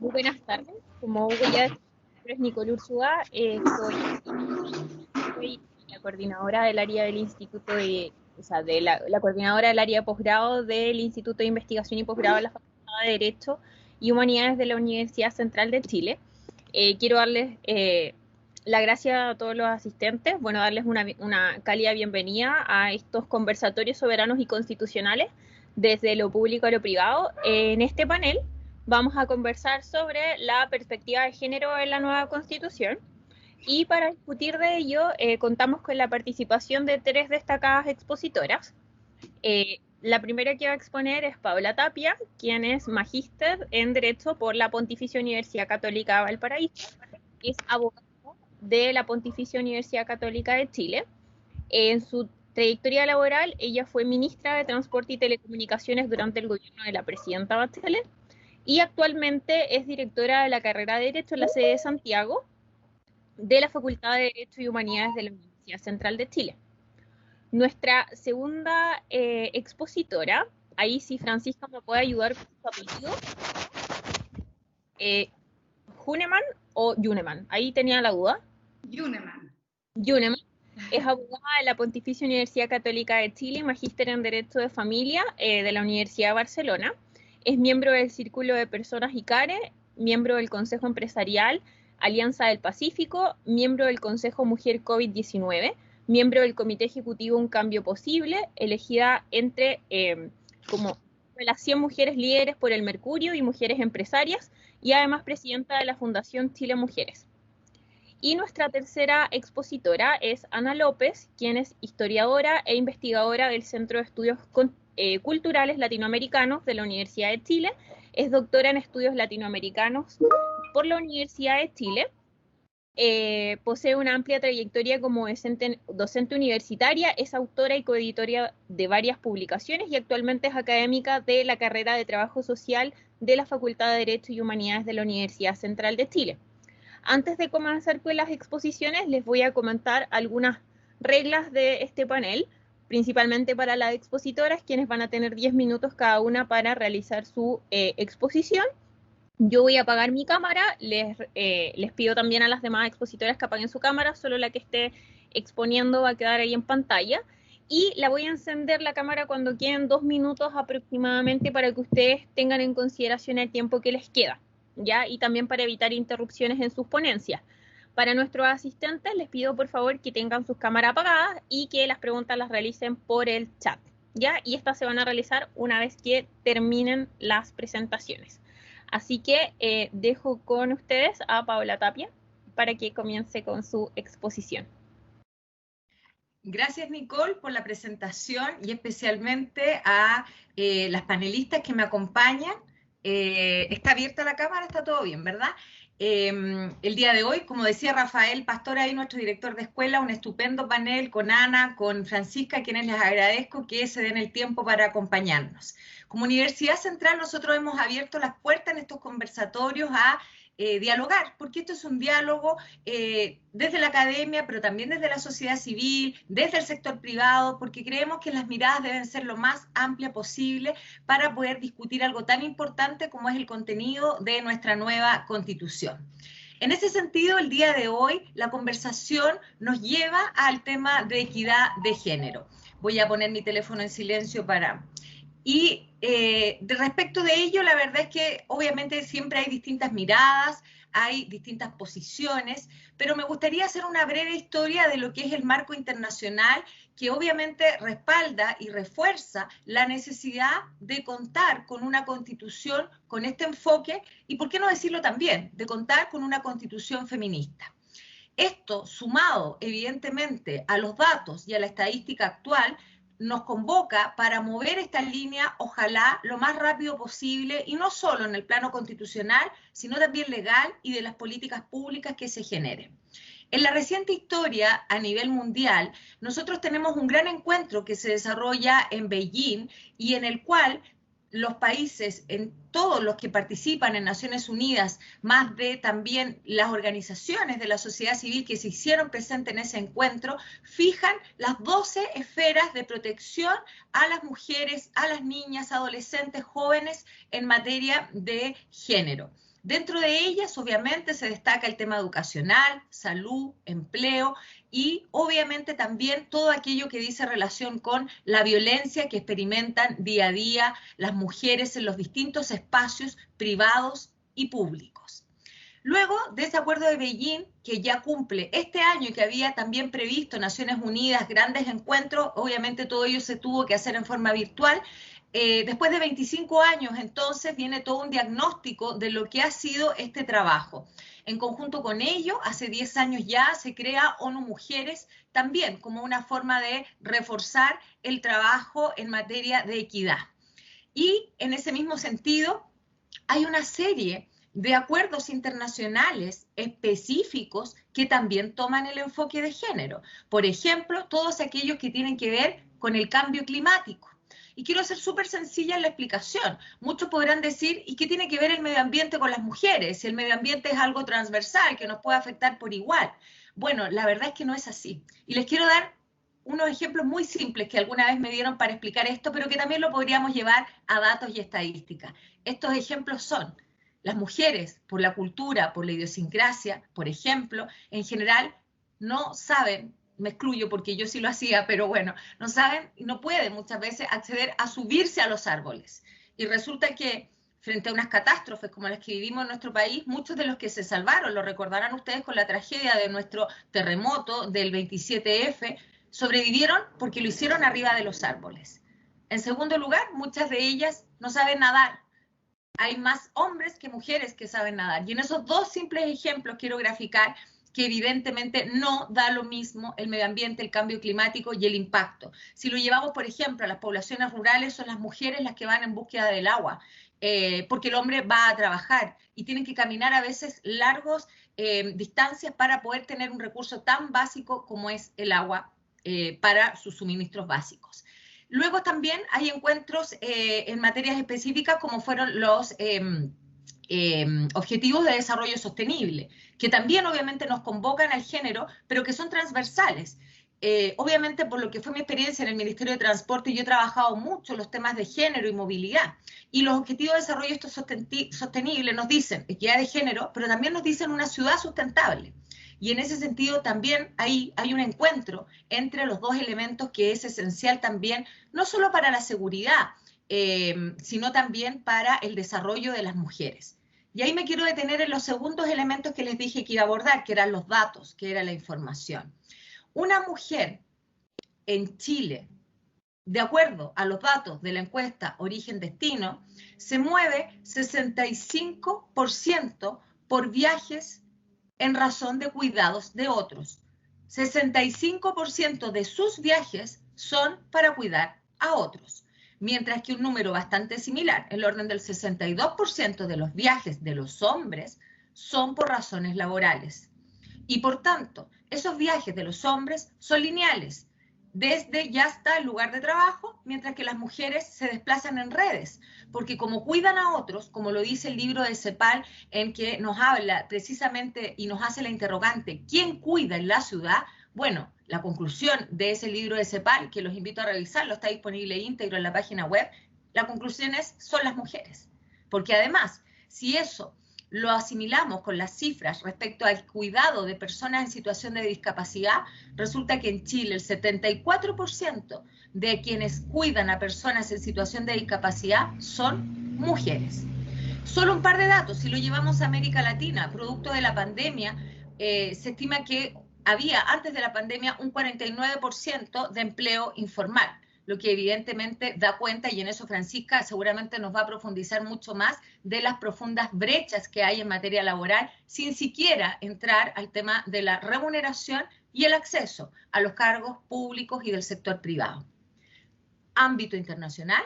Muy buenas tardes. Como Hugo ya dijo, mi nombre es Nicole Ursúa, soy la coordinadora del área del Instituto o sea, la coordinadora del área de posgrado del Instituto de Investigación y Posgrado de la Facultad de Derecho y Humanidades de la Universidad Central de Chile. Quiero darles la gracia a todos los asistentes, bueno, darles una cálida bienvenida a estos conversatorios soberanos y constitucionales desde lo público a lo privado. En este panel vamos a conversar sobre la perspectiva de género en la nueva Constitución y para discutir de ello contamos con la participación de tres destacadas expositoras. La primera que va a exponer es Paula Tapia, quien es magíster en Derecho por la Pontificia Universidad Católica de Valparaíso, es abogada de la Pontificia Universidad Católica de Chile. En su trayectoria laboral, ella fue ministra de Transporte y Telecomunicaciones durante el gobierno de la presidenta Bachelet y actualmente es directora de la carrera de Derecho en la sede de Santiago de la Facultad de Derecho y Humanidades de la Universidad Central de Chile. Nuestra segunda expositora, ahí si Francisca me puede ayudar con su apellido, Huneman o Juneman, ahí tenía la duda. Juneman. Juneman es abogada de la Pontificia Universidad Católica de Chile y magíster en Derecho de Familia de la Universidad de Barcelona. Es miembro del Círculo de Personas ICARE, miembro del Consejo Empresarial Alianza del Pacífico, miembro del Consejo Mujer COVID-19, miembro del Comité Ejecutivo Un Cambio Posible, elegida entre como las 100 mujeres líderes por el Mercurio y mujeres empresarias, y además presidenta de la Fundación Chile Mujeres. Y nuestra tercera expositora es Ana López, quien es historiadora e investigadora del Centro de Estudios Culturales Latinoamericanos de la Universidad de Chile, es doctora en estudios latinoamericanos por la Universidad de Chile, posee una amplia trayectoria como docente universitaria, es autora y coeditora de varias publicaciones y actualmente es académica de la carrera de Trabajo Social de la Facultad de Derecho y Humanidades de la Universidad Central de Chile. Antes de comenzar con las exposiciones, les voy a comentar algunas reglas de este panel, principalmente para las expositoras, quienes van a tener 10 minutos cada una para realizar su exposición. Yo voy a apagar mi cámara, les pido también a las demás expositoras que apaguen su cámara, solo la que esté exponiendo va a quedar ahí en pantalla. Y la voy a encender la cámara cuando queden 2 minutos aproximadamente para que ustedes tengan en consideración el tiempo que les queda, ¿ya? Y también para evitar interrupciones en sus ponencias. Para nuestros asistentes les pido por favor que tengan sus cámaras apagadas y que las preguntas las realicen por el chat, ¿ya? Y estas se van a realizar una vez que terminen las presentaciones. Así que dejo con ustedes a Paula Tapia para que comience con su exposición. Gracias, Nicole, por la presentación y especialmente a las panelistas que me acompañan. Está abierta la cámara, está todo bien, ¿verdad? El día de hoy, como decía Rafael Pastor, ahí nuestro director de escuela, un estupendo panel con Ana, con Francisca, a quienes les agradezco que se den el tiempo para acompañarnos. Como Universidad Central, nosotros hemos abierto las puertas en estos conversatorios a dialogar, porque esto es un diálogo desde la academia, pero también desde la sociedad civil, desde el sector privado, porque creemos que las miradas deben ser lo más amplia posible para poder discutir algo tan importante como es el contenido de nuestra nueva Constitución. En ese sentido, el día de hoy, la conversación nos lleva al tema de equidad de género. Voy a poner mi teléfono en silencio para... Y respecto de ello, la verdad es que obviamente siempre hay distintas miradas, hay distintas posiciones, pero me gustaría hacer una breve historia de lo que es el marco internacional que obviamente respalda y refuerza la necesidad de contar con una constitución con este enfoque y, por qué no decirlo también, de contar con una constitución feminista. Esto, sumado evidentemente a los datos y a la estadística actual, nos convoca para mover esta línea, ojalá, lo más rápido posible, y no solo en el plano constitucional, sino también legal y de las políticas públicas que se generen. En la reciente historia a nivel mundial, nosotros tenemos un gran encuentro que se desarrolla en Beijing y en el cual los países, en todos los que participan en Naciones Unidas, más de también las organizaciones de la sociedad civil que se hicieron presentes en ese encuentro, fijan las 12 esferas de protección a las mujeres, a las niñas, adolescentes, jóvenes en materia de género. Dentro de ellas, obviamente, se destaca el tema educacional, salud, empleo y, obviamente, también todo aquello que dice relación con la violencia que experimentan día a día las mujeres en los distintos espacios privados y públicos. Luego de ese acuerdo de Beijing, que ya cumple este año y que había también previsto Naciones Unidas, grandes encuentros, obviamente todo ello se tuvo que hacer en forma virtual. Después de 25 años, entonces, viene todo un diagnóstico de lo que ha sido este trabajo. En conjunto con ello, hace 10 años ya se crea ONU Mujeres, también como una forma de reforzar el trabajo en materia de equidad. Y en ese mismo sentido, hay una serie de acuerdos internacionales específicos que también toman el enfoque de género. Por ejemplo, todos aquellos que tienen que ver con el cambio climático. Y quiero ser súper sencilla en la explicación. Muchos podrán decir, ¿y qué tiene que ver el medio ambiente con las mujeres? Si el medio ambiente es algo transversal, que nos puede afectar por igual. Bueno, la verdad es que no es así. Y les quiero dar unos ejemplos muy simples que alguna vez me dieron para explicar esto, pero que también lo podríamos llevar a datos y estadísticas. Estos ejemplos son: las mujeres, por la cultura, por la idiosincrasia, por ejemplo, en general no saben, me excluyo porque yo sí lo hacía, pero bueno, no saben y no pueden muchas veces acceder a subirse a los árboles. Y resulta que frente a unas catástrofes como las que vivimos en nuestro país, muchos de los que se salvaron, lo recordarán ustedes con la tragedia de nuestro terremoto del 27F, sobrevivieron porque lo hicieron arriba de los árboles. En segundo lugar, muchas de ellas no saben nadar. Hay más hombres que mujeres que saben nadar. Y en esos dos simples ejemplos quiero graficar que evidentemente no da lo mismo el medio ambiente, el cambio climático y el impacto. Si lo llevamos, por ejemplo, a las poblaciones rurales, son las mujeres las que van en búsqueda del agua, porque el hombre va a trabajar y tienen que caminar a veces largas distancias para poder tener un recurso tan básico como es el agua para sus suministros básicos. Luego también hay encuentros en materias específicas como fueron los objetivos de desarrollo sostenible, que también obviamente nos convocan al género, pero que son transversales. Obviamente, por lo que fue mi experiencia en el Ministerio de Transporte, yo he trabajado mucho los temas de género y movilidad. Y los objetivos de desarrollo sostenible nos dicen equidad de género, pero también nos dicen una ciudad sustentable. Y en ese sentido también hay un encuentro entre los dos elementos que es esencial también, no solo para la seguridad, sino también para el desarrollo de las mujeres. Y ahí me quiero detener en los segundos elementos que les dije que iba a abordar, que eran los datos, que era la información. Una mujer en Chile, de acuerdo a los datos de la encuesta Origen-Destino, se mueve 65% por viajes en razón de cuidados de otros. 65% de sus viajes son para cuidar a otros, mientras que un número bastante similar, el orden del 62% de los viajes de los hombres son por razones laborales. Y por tanto, esos viajes de los hombres son lineales, desde ya hasta el lugar de trabajo, mientras que las mujeres se desplazan en redes, porque como cuidan a otros, como lo dice el libro de CEPAL, en que nos habla precisamente y nos hace la interrogante, ¿quién cuida en la ciudad? Bueno, la conclusión de ese libro de CEPAL, que los invito a revisarlo, está disponible íntegro en la página web, la conclusión es, son las mujeres. Porque además, si eso lo asimilamos con las cifras respecto al cuidado de personas en situación de discapacidad, resulta que en Chile el 74% de quienes cuidan a personas en situación de discapacidad son mujeres. Solo un par de datos, si lo llevamos a América Latina, producto de la pandemia, se estima que había antes de la pandemia un 49% de empleo informal, lo que evidentemente da cuenta, y en eso Francisca seguramente nos va a profundizar mucho más, de las profundas brechas que hay en materia laboral, sin siquiera entrar al tema de la remuneración y el acceso a los cargos públicos y del sector privado. Ámbito internacional,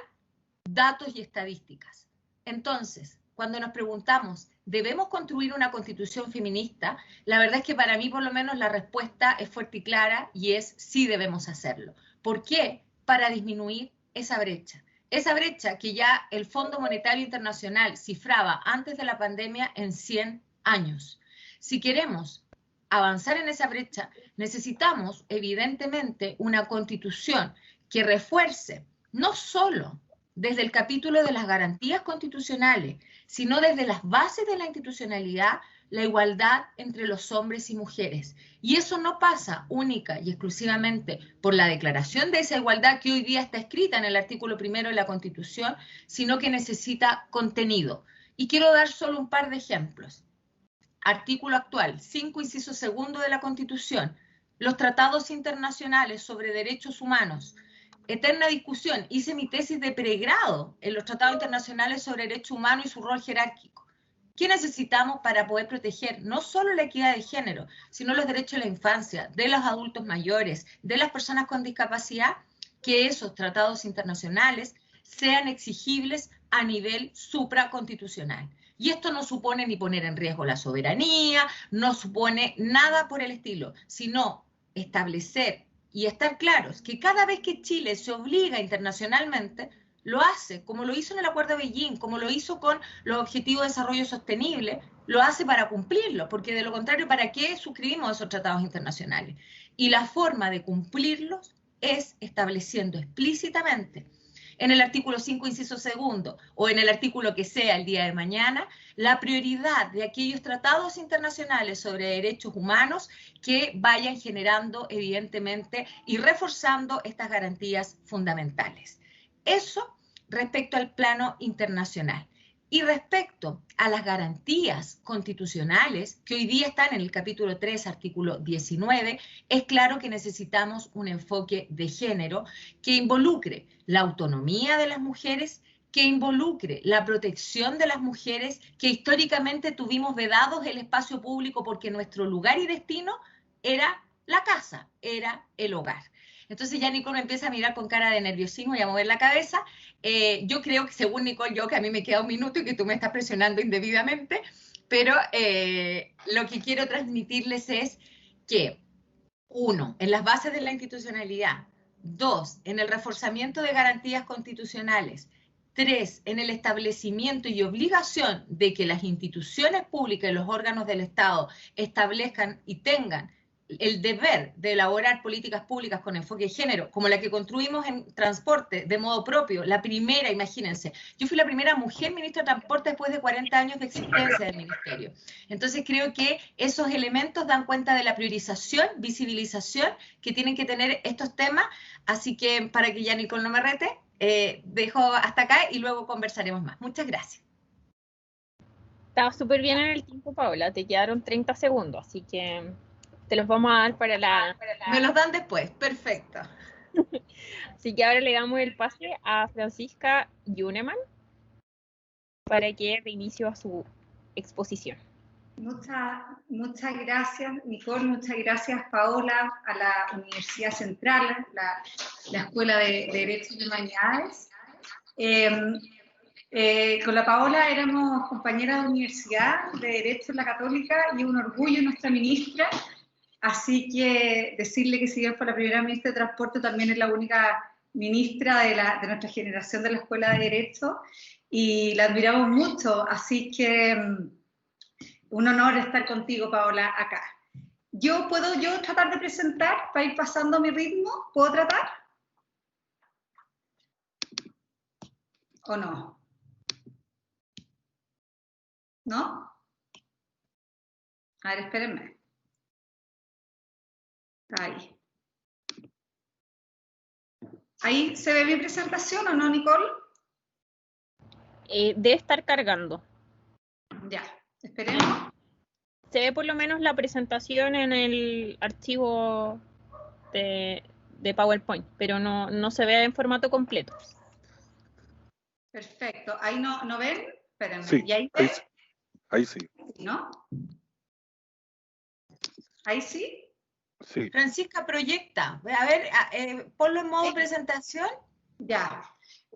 datos y estadísticas. Entonces, cuando nos preguntamos, ¿debemos construir una constitución feminista? La verdad es que para mí, por lo menos, la respuesta es fuerte y clara, y es sí debemos hacerlo. ¿Por qué? Para disminuir esa brecha. Esa brecha que ya el Fondo Monetario Internacional cifraba antes de la pandemia en 100 años. Si queremos avanzar en esa brecha, necesitamos, evidentemente, una constitución que refuerce no solo desde el capítulo de las garantías constitucionales, sino desde las bases de la institucionalidad, la igualdad entre los hombres y mujeres. Y eso no pasa única y exclusivamente por la declaración de esa igualdad que hoy día está escrita en el artículo 1 de la Constitución, sino que necesita contenido. Y quiero dar solo un par de ejemplos. Artículo actual, 5, inciso 2 de la Constitución. Los tratados internacionales sobre derechos humanos. Eterna discusión. Hice mi tesis de pregrado en los tratados internacionales sobre derechos humanos y su rol jerárquico. ¿Qué necesitamos para poder proteger no solo la equidad de género, sino los derechos de la infancia, de los adultos mayores, de las personas con discapacidad? Que esos tratados internacionales sean exigibles a nivel supraconstitucional. Y esto no supone ni poner en riesgo la soberanía, no supone nada por el estilo, sino establecer y estar claros que cada vez que Chile se obliga internacionalmente, lo hace, como lo hizo en el Acuerdo de Beijing, como lo hizo con los Objetivos de Desarrollo Sostenible, lo hace para cumplirlo, porque de lo contrario, ¿para qué suscribimos esos tratados internacionales? Y la forma de cumplirlos es estableciendo explícitamente en el artículo 5, inciso 2, o en el artículo que sea el día de mañana, la prioridad de aquellos tratados internacionales sobre derechos humanos que vayan generando, evidentemente, y reforzando estas garantías fundamentales. Eso respecto al plano internacional. Y respecto a las garantías constitucionales, que hoy día están en el capítulo 3, artículo 19, es claro que necesitamos un enfoque de género que involucre la autonomía de las mujeres, que involucre la protección de las mujeres, que históricamente tuvimos vedados el espacio público porque nuestro lugar y destino era la casa, era el hogar. Entonces ya Nicole me empieza a mirar con cara de nerviosismo y a mover la cabeza. Yo creo que, según Nicole, que a mí me queda un minuto y que tú me estás presionando indebidamente, pero lo que quiero transmitirles es que, 1, en las bases de la institucionalidad, 2, en el reforzamiento de garantías constitucionales, 3, en el establecimiento y obligación de que las instituciones públicas y los órganos del Estado establezcan y tengan el deber de elaborar políticas públicas con enfoque de género, como la que construimos en transporte de modo propio, la primera, imagínense, yo fui la primera mujer ministra de Transporte después de 40 años de existencia del ministerio. Entonces creo que esos elementos dan cuenta de la priorización, visibilización que tienen que tener estos temas, así que para que ya Nicole no me rete, dejo hasta acá y luego conversaremos más. Muchas gracias. Estaba súper bien en el tiempo, Paola, te quedaron 30 segundos, así que te los vamos a dar para la... Me los dan después, perfecto. Así que ahora le damos el pase a Francisca Yuneman para que dé inicio a su exposición. Muchas gracias, Nicole, muchas gracias, Paola, a la Universidad Central, la Escuela de Derecho y Humanidades. Con la Paola éramos compañeras de universidad de Derecho en la Católica y un orgullo nuestra ministra. Así que decirle que si bien fue la primera ministra de Transporte, también es la única ministra de nuestra generación de la Escuela de Derecho y la admiramos mucho, así que un honor estar contigo, Paola, acá. ¿Puedo yo tratar de presentar para ir pasando a mi ritmo? ¿Puedo tratar? ¿O no? ¿No? A ver, espérenme. Ahí. ¿Ahí se ve mi presentación o no, Nicole? Debe estar cargando. Ya, esperemos. Se ve por lo menos la presentación en el archivo de PowerPoint, pero no se ve en formato completo. Perfecto. ¿Ahí no ven? Espérenme. Sí, ¿Y ahí ven? Ahí sí. ¿No? ¿Ahí sí? Sí. Francisca, proyecta. A ver, ponlo en modo presentación. Ya.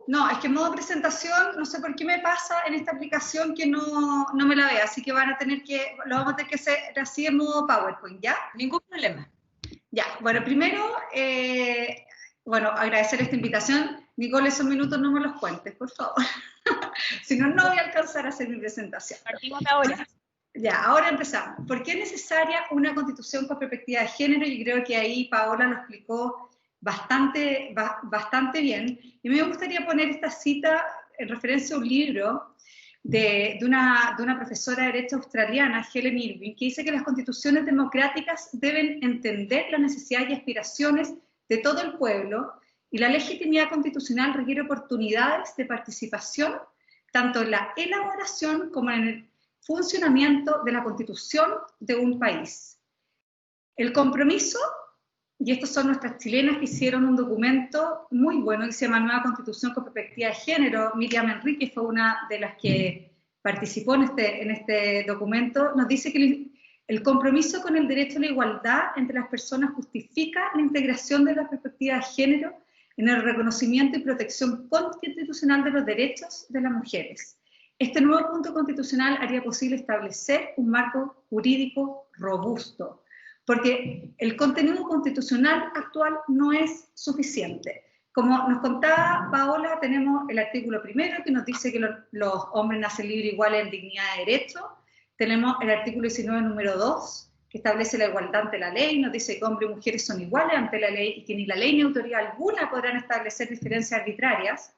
No, es que en modo presentación, no sé por qué me pasa en esta aplicación que no me la ve, así que lo vamos a tener que hacer así en modo PowerPoint, ¿ya? Ningún problema. Ya, bueno, primero, agradecer esta invitación. Nicole, esos minutos no me los cuentes, por favor. Si no, no voy a alcanzar a hacer mi presentación. Partimos ahora. Ya, ahora empezamos. ¿Por qué es necesaria una constitución con perspectiva de género? Y creo que ahí Paola lo explicó bastante bien. Y me gustaría poner esta cita en referencia a un libro de una profesora de Derecho australiana, Helen Irving, que dice que las constituciones democráticas deben entender las necesidades y aspiraciones de todo el pueblo, y la legitimidad constitucional requiere oportunidades de participación tanto en la elaboración como en el funcionamiento de la constitución de un país. El compromiso, y estos son nuestras chilenas que hicieron un documento muy bueno que se llama Nueva Constitución con Perspectiva de Género. Miriam Enrique fue una de las que participó en este documento. Nos dice que el compromiso con el derecho a la igualdad entre las personas justifica la integración de la perspectiva de género en el reconocimiento y protección constitucional de los derechos de las mujeres. Este nuevo punto constitucional haría posible establecer un marco jurídico robusto, porque el contenido constitucional actual no es suficiente. Como nos contaba Paola, tenemos el artículo 1 que nos dice que los hombres nacen libres, iguales en dignidad de derecho. Tenemos el artículo 19, número 2, que establece la igualdad ante la ley, nos dice que hombres y mujeres son iguales ante la ley y que ni la ley ni autoridad alguna podrán establecer diferencias arbitrarias.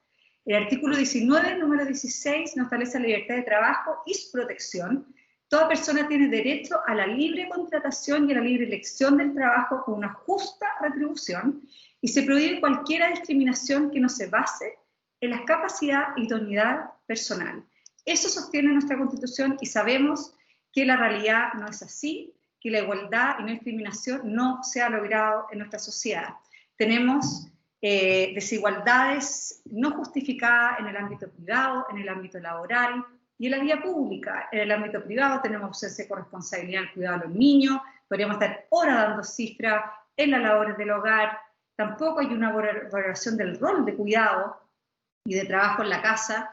El artículo 19, número 16, nos establece la libertad de trabajo y su protección. Toda persona tiene derecho a la libre contratación y a la libre elección del trabajo con una justa retribución, y se prohíbe cualquier discriminación que no se base en la capacidad y idoneidad personal. Eso sostiene nuestra Constitución, y sabemos que la realidad no es así, que la igualdad y no discriminación no se ha logrado en nuestra sociedad. Tenemos desigualdades no justificadas en el ámbito privado, en el ámbito laboral y en la vía pública. En el ámbito privado tenemos ausencia de corresponsabilidad en el cuidado de los niños, podríamos estar horas dando cifras en las labores del hogar. Tampoco hay una valoración del rol de cuidado y de trabajo en la casa.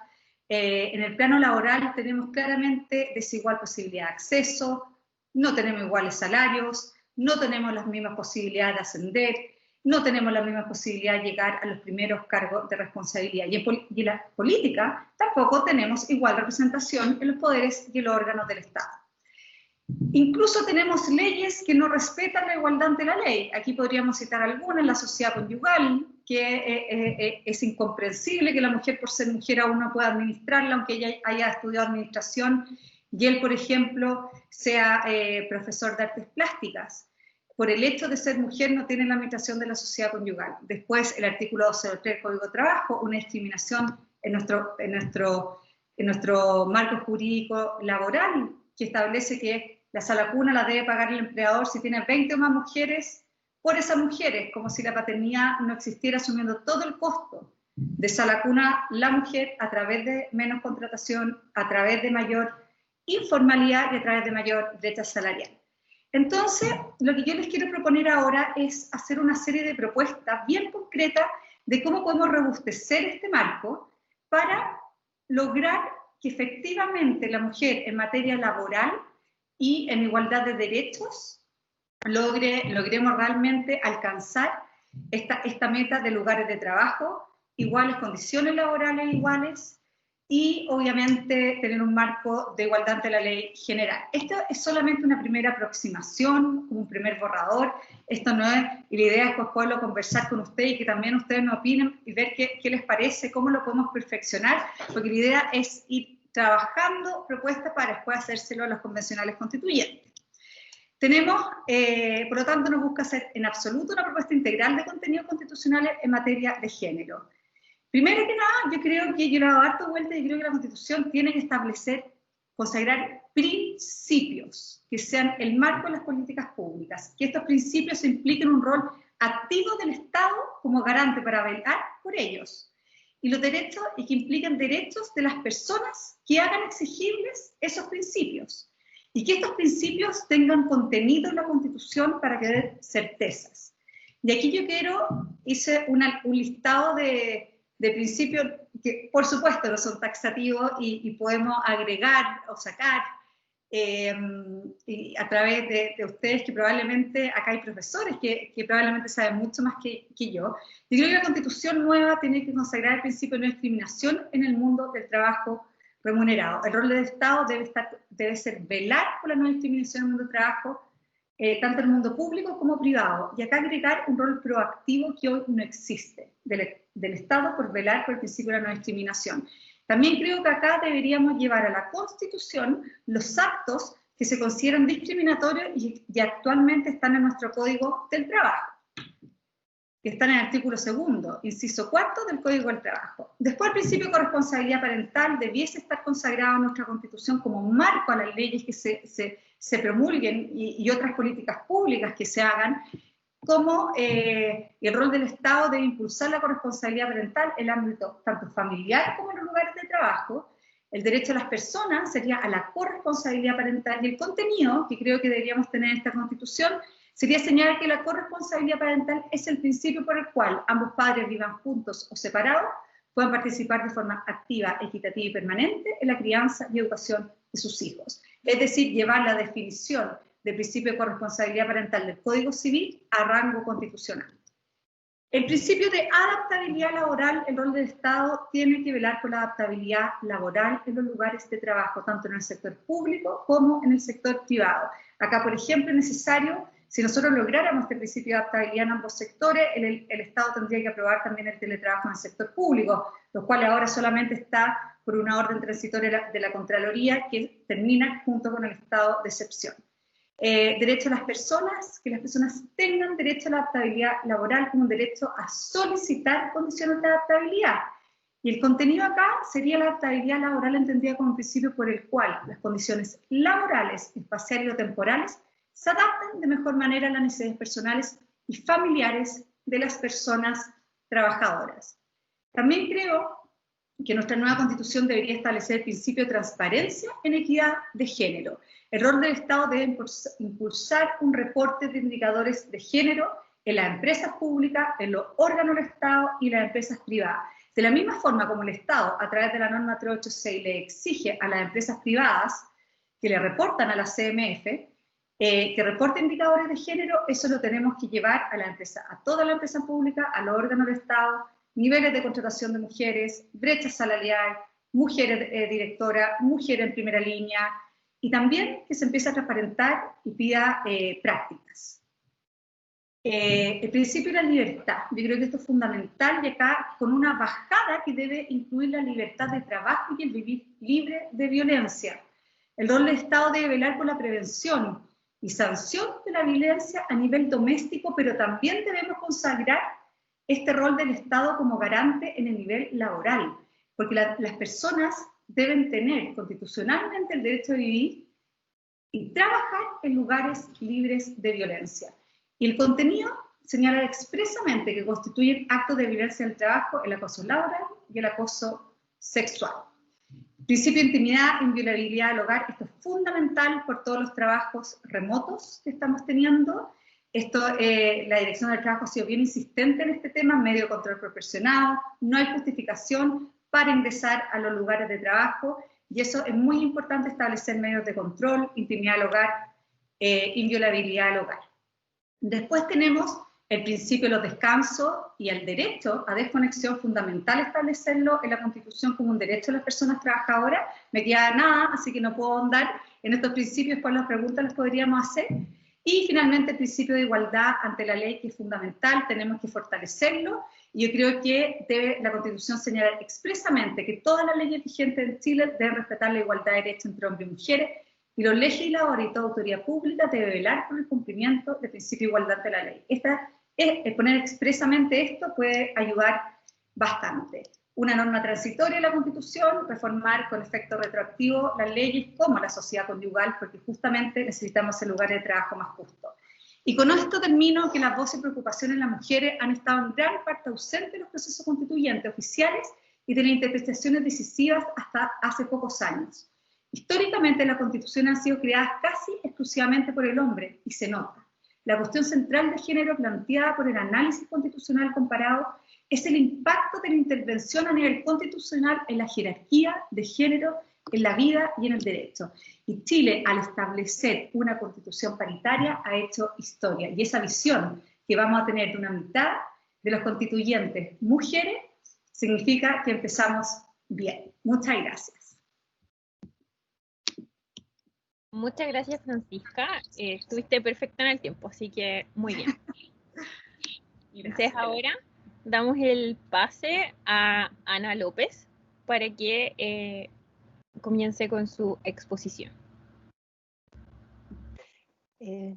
En el plano laboral tenemos claramente desigual posibilidad de acceso, no tenemos iguales salarios, no tenemos las mismas posibilidades de ascender, no tenemos las mismas posibilidades de llegar a los primeros cargos de responsabilidad. Y en la política tampoco tenemos igual representación en los poderes y en los órganos del Estado. Incluso tenemos leyes que no respetan la igualdad ante la ley. Aquí podríamos citar algunas: la sociedad conyugal, que es incomprensible que la mujer, por ser mujer, aún no pueda administrarla, aunque ella haya estudiado administración, y él, por ejemplo, sea profesor de artes plásticas. Por el hecho de ser mujer no tiene la administración de la sociedad conyugal. Después, el artículo 203 del Código de Trabajo, una discriminación en nuestro marco jurídico laboral, que establece que la sala cuna la debe pagar el empleador si tiene 20 o más mujeres por esas mujeres, como si la paternidad no existiera, asumiendo todo el costo de sala cuna la mujer, a través de menos contratación, a través de mayor informalidad y a través de mayor brecha salarial. Entonces, lo que yo les quiero proponer ahora es hacer una serie de propuestas bien concretas de cómo podemos robustecer este marco para lograr que efectivamente la mujer en materia laboral y en igualdad de derechos logremos realmente alcanzar esta meta de lugares de trabajo, iguales condiciones laborales iguales, y obviamente tener un marco de igualdad ante la ley general. Esto es solamente una primera aproximación, un primer borrador. Esto no es, y la idea es pues poderlo conversar con ustedes y que también ustedes nos opinen y ver qué les parece, cómo lo podemos perfeccionar, porque la idea es ir trabajando propuestas para después hacérselo a los convencionales constituyentes. Tenemos, por lo tanto, nos busca hacer en absoluto una propuesta integral de contenidos constitucionales en materia de género. Primero que nada, yo creo que yo le he dado harto vuelta y creo que la Constitución tiene que establecer, consagrar principios que sean el marco de las políticas públicas, que estos principios impliquen un rol activo del Estado como garante para velar por ellos, y los derechos, y que impliquen derechos de las personas que hagan exigibles esos principios, y que estos principios tengan contenido en la Constitución para que den certezas. Y aquí yo hice un listado de principios que, por supuesto, no son taxativos y podemos agregar o sacar y a través de ustedes, que probablemente, acá hay profesores que probablemente saben mucho más que yo. Yo creo que la Constitución nueva tiene que consagrar el principio de no discriminación en el mundo del trabajo remunerado. El rol del Estado debe ser velar por la no discriminación en el mundo del trabajo, tanto en el mundo público como privado, y acá agregar un rol proactivo que hoy no existe del Estado por velar por el principio de la no discriminación. También creo que acá deberíamos llevar a la Constitución los actos que se consideran discriminatorios y actualmente están en nuestro Código del Trabajo, que están en el artículo 2, inciso 4 del Código del Trabajo. Después, el principio de corresponsabilidad parental debiese estar consagrado en nuestra Constitución como marco a las leyes que se promulguen y otras políticas públicas que se hagan, como el rol del Estado de impulsar la corresponsabilidad parental en el ámbito tanto familiar como en los lugares de trabajo. El derecho de las personas sería a la corresponsabilidad parental, y el contenido que creo que deberíamos tener en esta Constitución sería señalar que la corresponsabilidad parental es el principio por el cual ambos padres vivan juntos o separados, puedan participar de forma activa, equitativa y permanente en la crianza y educación de sus hijos. Es decir, llevar la definición del principio de corresponsabilidad parental del Código Civil a rango constitucional. El principio de adaptabilidad laboral, el rol del Estado tiene que velar por la adaptabilidad laboral en los lugares de trabajo, tanto en el sector público como en el sector privado. Acá, por ejemplo, es necesario, si nosotros lográramos este principio de adaptabilidad en ambos sectores, el Estado tendría que aprobar también el teletrabajo en el sector público, lo cual ahora solamente está por una orden transitoria de la Contraloría que termina junto con el estado de excepción. Derecho a las personas, que las personas tengan derecho a la adaptabilidad laboral como un derecho a solicitar condiciones de adaptabilidad. Y el contenido acá sería la adaptabilidad laboral entendida como un principio por el cual las condiciones laborales, espaciales o temporales se adapten de mejor manera a las necesidades personales y familiares de las personas trabajadoras. También creo que nuestra nueva Constitución debería establecer el principio de transparencia en equidad de género. El rol del Estado debe impulsar un reporte de indicadores de género en las empresas públicas, en los órganos del Estado y las empresas privadas. De la misma forma como el Estado, a través de la norma 386, le exige a las empresas privadas que le reportan a la CMF, que reporte indicadores de género, eso lo tenemos que llevar a la empresa, a toda la empresa pública, a los órganos del Estado, niveles de contratación de mujeres, brecha salarial, mujeres directoras, mujeres en primera línea, y también que se empiece a transparentar y pida prácticas. El principio de la libertad, yo creo que esto es fundamental, y acá con una bajada que debe incluir la libertad de trabajo y el vivir libre de violencia. El rol del Estado debe velar por la prevención y sanción de la violencia a nivel doméstico, pero también debemos consagrar este rol del Estado como garante en el nivel laboral, porque las personas deben tener constitucionalmente el derecho de vivir y trabajar en lugares libres de violencia. Y el contenido señala expresamente que constituyen actos de violencia en el trabajo, el acoso laboral y el acoso sexual. Principio de intimidad, inviolabilidad del hogar, esto es fundamental por todos los trabajos remotos que estamos teniendo. La Dirección del Trabajo ha sido bien insistente en este tema, medio de control proporcionado, no hay justificación para ingresar a los lugares de trabajo, y eso es muy importante, establecer medios de control, intimidad del hogar, inviolabilidad del hogar. Después tenemos el principio de los descansos y el derecho a desconexión, fundamental establecerlo en la Constitución como un derecho de las personas trabajadoras. Me queda nada, así que no puedo ahondar en estos principios, por las preguntas las podríamos hacer. Y finalmente el principio de igualdad ante la ley, que es fundamental, tenemos que fortalecerlo, y yo creo que debe la Constitución señalar expresamente que todas las leyes vigentes en Chile deben respetar la igualdad de derechos entre hombres y mujeres, y los legisladores y toda autoridad pública debe velar por el cumplimiento del principio de igualdad ante la ley. Poner expresamente esto puede ayudar bastante. Una norma transitoria de la Constitución, reformar con efecto retroactivo las leyes como la sociedad conyugal, porque justamente necesitamos el lugar de trabajo más justo. Y con esto termino, que las voces y preocupaciones de las mujeres han estado en gran parte ausentes de los procesos constituyentes oficiales y de las interpretaciones decisivas hasta hace pocos años. Históricamente las constituciones han sido creadas casi exclusivamente por el hombre, y se nota. La cuestión central de género planteada por el análisis constitucional comparado es el impacto de la intervención a nivel constitucional en la jerarquía de género, en la vida y en el derecho. Y Chile, al establecer una constitución paritaria, ha hecho historia. Y esa visión que vamos a tener de una mitad de los constituyentes mujeres, significa que empezamos bien. Muchas gracias. Muchas gracias, Francisca. Estuviste perfecta en el tiempo, así que muy bien. Entonces ahora damos el pase a Ana López para que comience con su exposición.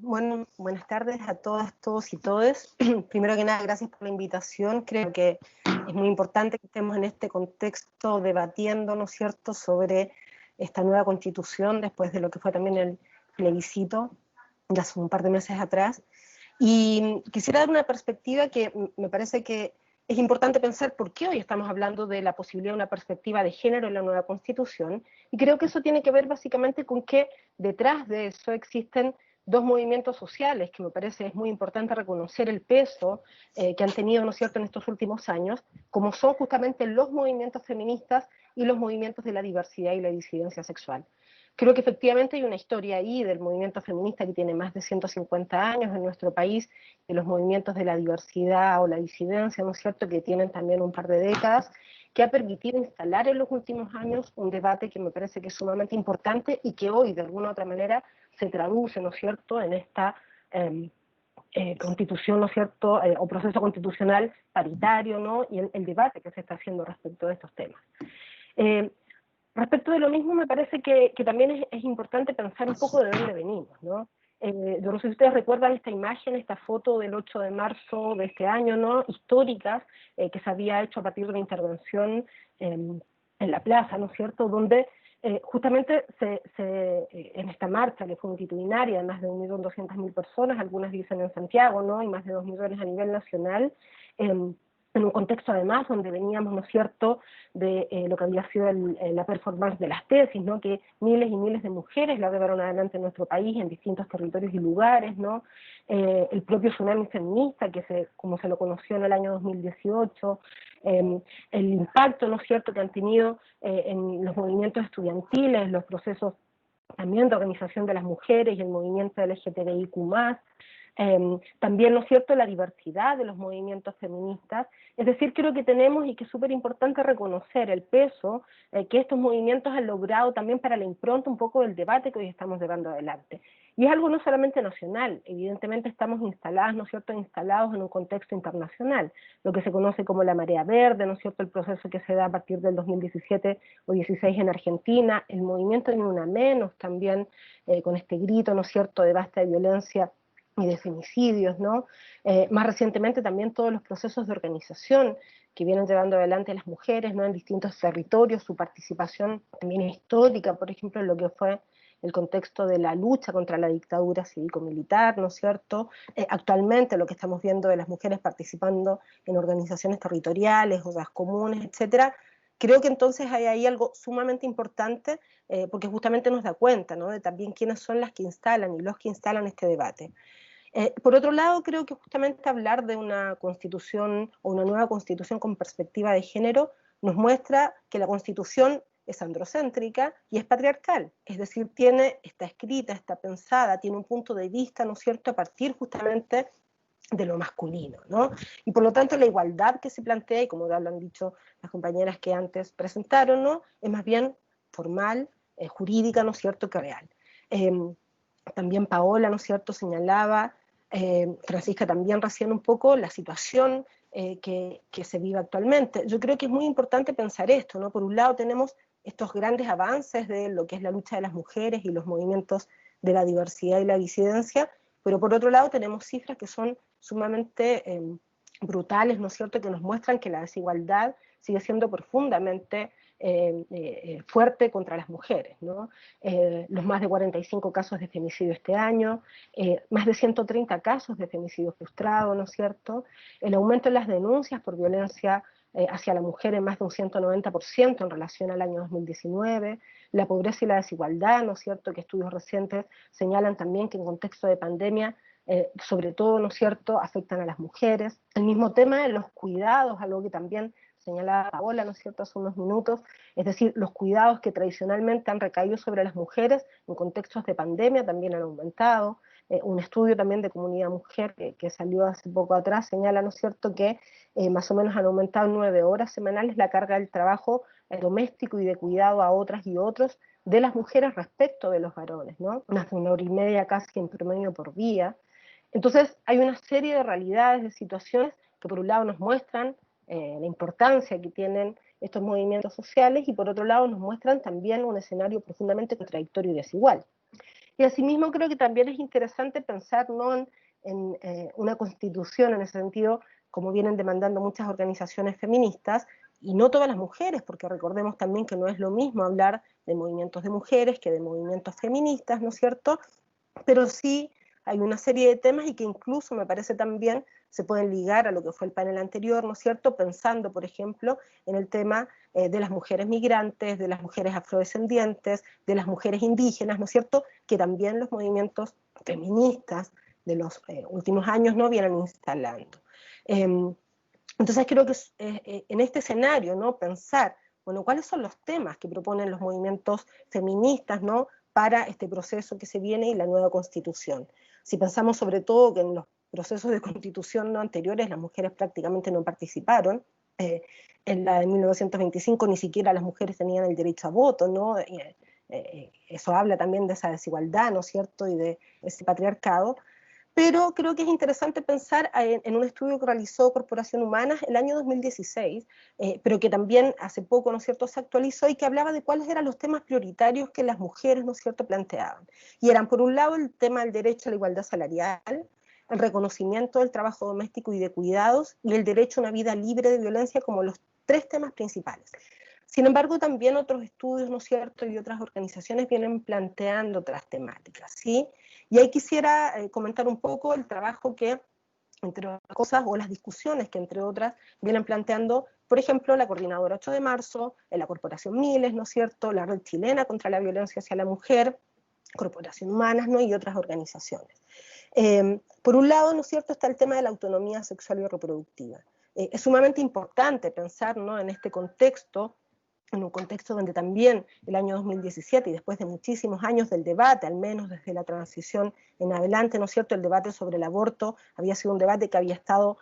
Bueno, buenas tardes a todas, todos y todes. Primero que nada, gracias por la invitación. Creo que es muy importante que estemos en este contexto debatiendo, ¿no es cierto?, sobre esta nueva constitución después de lo que fue también el plebiscito ya hace un par de meses atrás. Y quisiera dar una perspectiva que me parece que es importante pensar por qué hoy estamos hablando de la posibilidad de una perspectiva de género en la nueva constitución. Y creo que eso tiene que ver básicamente con que detrás de eso existen dos movimientos sociales que me parece es muy importante reconocer el peso que han tenido, ¿no es cierto?, en estos últimos años, como son justamente los movimientos feministas y los movimientos de la diversidad y la disidencia sexual. Creo que efectivamente hay una historia ahí del movimiento feminista que tiene más de 150 años en nuestro país, de los movimientos de la diversidad o la disidencia, ¿no es cierto?, que tienen también un par de décadas, que ha permitido instalar en los últimos años un debate que me parece que es sumamente importante y que hoy, de alguna u otra manera, se traduce, ¿no es cierto?, en esta constitución, ¿no es cierto?, o proceso constitucional paritario, ¿no?, y el debate que se está haciendo respecto de estos temas. Respecto de lo mismo, me parece que también es importante pensar un poco de dónde venimos, ¿no? Yo no sé si ustedes recuerdan esta imagen, esta foto del 8 de marzo de este año, ¿no?, históricas, que se había hecho a partir de una intervención en la plaza, ¿no es cierto?, donde justamente en esta marcha, que fue multitudinaria, más de 1.200.000 personas, algunas dicen en Santiago, ¿no?, y más de 2 millones a nivel nacional, en un contexto además donde veníamos, ¿no es cierto?, de lo que había sido la performance de las tesis, ¿no?, que miles y miles de mujeres la llevaron adelante en nuestro país, en distintos territorios y lugares, ¿no?, el propio tsunami feminista, como se lo conoció en el año 2018, el impacto, ¿no es cierto?, que han tenido en los movimientos estudiantiles, los procesos también de organización de las mujeres y el movimiento LGTBIQ+, también, ¿no es cierto?, la diversidad de los movimientos feministas. Es decir, creo que tenemos, y que es súper importante reconocer el peso que estos movimientos han logrado también para la impronta un poco del debate que hoy estamos llevando adelante. Y es algo no solamente nacional, evidentemente estamos instaladas, ¿no es cierto?, instalados en un contexto internacional, lo que se conoce como la marea verde, ¿no es cierto?, el proceso que se da a partir del 2017 o 16 en Argentina, el movimiento Ni Una Menos también, con este grito, ¿no es cierto?, de basta de violencia y de femicidios, ¿no? Más recientemente también todos los procesos de organización que vienen llevando adelante las mujeres, ¿no?, en distintos territorios, su participación también histórica, por ejemplo, en lo que fue el contexto de la lucha contra la dictadura cívico-militar, ¿no es cierto? Actualmente lo que estamos viendo de las mujeres participando en organizaciones territoriales, ollas comunes, etcétera, creo que entonces hay ahí algo sumamente importante, porque justamente nos da cuenta, ¿no?, de también quiénes son las que instalan y los que instalan este debate. Por otro lado, creo que justamente hablar de una constitución o una nueva constitución con perspectiva de género nos muestra que la constitución es androcéntrica y es patriarcal, es decir, está escrita, está pensada, tiene un punto de vista, ¿no es cierto?, a partir justamente de lo masculino, ¿no? Y por lo tanto la igualdad que se plantea, y como ya lo han dicho las compañeras que antes presentaron, ¿no?, es más bien formal, jurídica, ¿no es cierto?, que real. También Paola, ¿no es cierto?, señalaba, Francisca también recién un poco, la situación que se vive actualmente. Yo creo que es muy importante pensar esto, ¿no? Por un lado tenemos estos grandes avances de lo que es la lucha de las mujeres y los movimientos de la diversidad y la disidencia, pero por otro lado tenemos cifras que son sumamente brutales, ¿no es cierto?, que nos muestran que la desigualdad sigue siendo profundamente fuerte contra las mujeres, ¿no? Los más de 45 casos de femicidio este año, más de 130 casos de femicidio frustrado, ¿no es cierto? El aumento en las denuncias por violencia hacia la mujer en más de un 190% en relación al año 2019, la pobreza y la desigualdad, ¿no es cierto?, que estudios recientes señalan también que en contexto de pandemia sobre todo, ¿no es cierto?, afectan a las mujeres. El mismo tema de los cuidados, algo que también señalaba Paola, ¿no es cierto?, hace unos minutos, es decir, los cuidados que tradicionalmente han recaído sobre las mujeres en contextos de pandemia también han aumentado. Un estudio también de Comunidad Mujer que salió hace poco atrás señala, ¿no es cierto?, que más o menos han aumentado 9 horas semanales la carga del trabajo doméstico y de cuidado a otras y otros de las mujeres respecto de los varones, ¿no? Una hora y media casi en promedio por día. Entonces hay una serie de realidades, de situaciones que por un lado nos muestran la importancia que tienen estos movimientos sociales y por otro lado nos muestran también un escenario profundamente contradictorio y desigual. Y asimismo creo que también es interesante pensar no en una constitución en ese sentido, como vienen demandando muchas organizaciones feministas, y no todas las mujeres, porque recordemos también que no es lo mismo hablar de movimientos de mujeres que de movimientos feministas, ¿no es cierto? Pero sí hay una serie de temas y que incluso me parece también se pueden ligar a lo que fue el panel anterior, ¿no es cierto? Pensando, por ejemplo, en el tema de las mujeres migrantes, de las mujeres afrodescendientes, de las mujeres indígenas, ¿no es cierto? Que también los movimientos feministas de los últimos años no vienen instalando. Entonces creo que en este escenario, ¿no? Pensar, bueno, ¿cuáles son los temas que proponen los movimientos feministas, ¿no? Para este proceso que se viene y la nueva constitución? Si pensamos sobre todo que en los procesos de constitución no anteriores las mujeres prácticamente no participaron, en la de 1925 ni siquiera las mujeres tenían el derecho a voto, ¿no? Eso habla también de esa desigualdad, ¿no es cierto?, y de ese patriarcado. Pero creo que es interesante pensar en un estudio que realizó Corporación Humanas el año 2016, pero que también hace poco, ¿no es cierto?, se actualizó y que hablaba de cuáles eran los temas prioritarios que las mujeres, ¿no es cierto?, planteaban. Y eran, por un lado, el tema del derecho a la igualdad salarial, el reconocimiento del trabajo doméstico y de cuidados, y el derecho a una vida libre de violencia como los 3 temas principales. Sin embargo, también otros estudios, ¿no es cierto?, y otras organizaciones vienen planteando otras temáticas, ¿sí? Y ahí quisiera comentar un poco el trabajo que, entre otras cosas, o las discusiones que, entre otras, vienen planteando, por ejemplo, la Coordinadora 8 de marzo, la Corporación Miles, ¿no es cierto?, la Red Chilena contra la Violencia hacia la Mujer, Corporación Humanas, ¿no?, y otras organizaciones. Por un lado, ¿no es cierto?, está el tema de la autonomía sexual y reproductiva. Es sumamente importante pensar, ¿no?, en este contexto, en un contexto donde también el año 2017 y después de muchísimos años del debate, al menos desde la transición en adelante, ¿no es cierto?, el debate sobre el aborto había sido un debate que había estado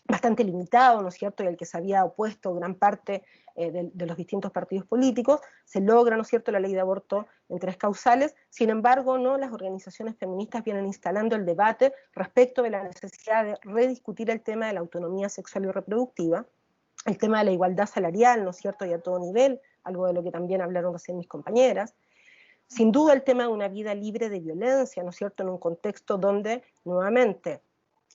bastante limitado, ¿no es cierto?, y al que se había opuesto gran parte de los distintos partidos políticos. Se logra, ¿no es cierto?, la ley de aborto en 3 causales. Sin embargo, ¿no?, las organizaciones feministas vienen instalando el debate respecto de la necesidad de rediscutir el tema de la autonomía sexual y reproductiva, el tema de la igualdad salarial, ¿no es cierto?, y a todo nivel, algo de lo que también hablaron recién mis compañeras. Sin duda el tema de una vida libre de violencia, ¿no es cierto?, en un contexto donde, nuevamente,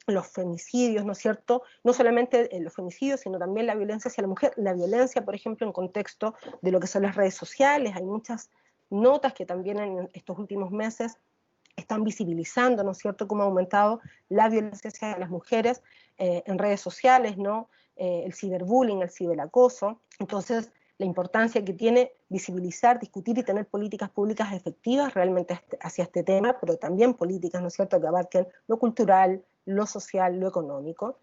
los femicidios, ¿no es cierto?, no solamente los femicidios, sino también la violencia hacia la mujer, la violencia, por ejemplo, en contexto de lo que son las redes sociales. Hay muchas notas que también en estos últimos meses están visibilizando, ¿no es cierto?, cómo ha aumentado la violencia hacia las mujeres en redes sociales, ¿no?, el ciberbullying, el ciberacoso. Entonces, la importancia que tiene visibilizar, discutir y tener políticas públicas efectivas realmente hacia este tema, pero también políticas, ¿no es cierto?, que abarquen lo cultural, lo social, lo económico.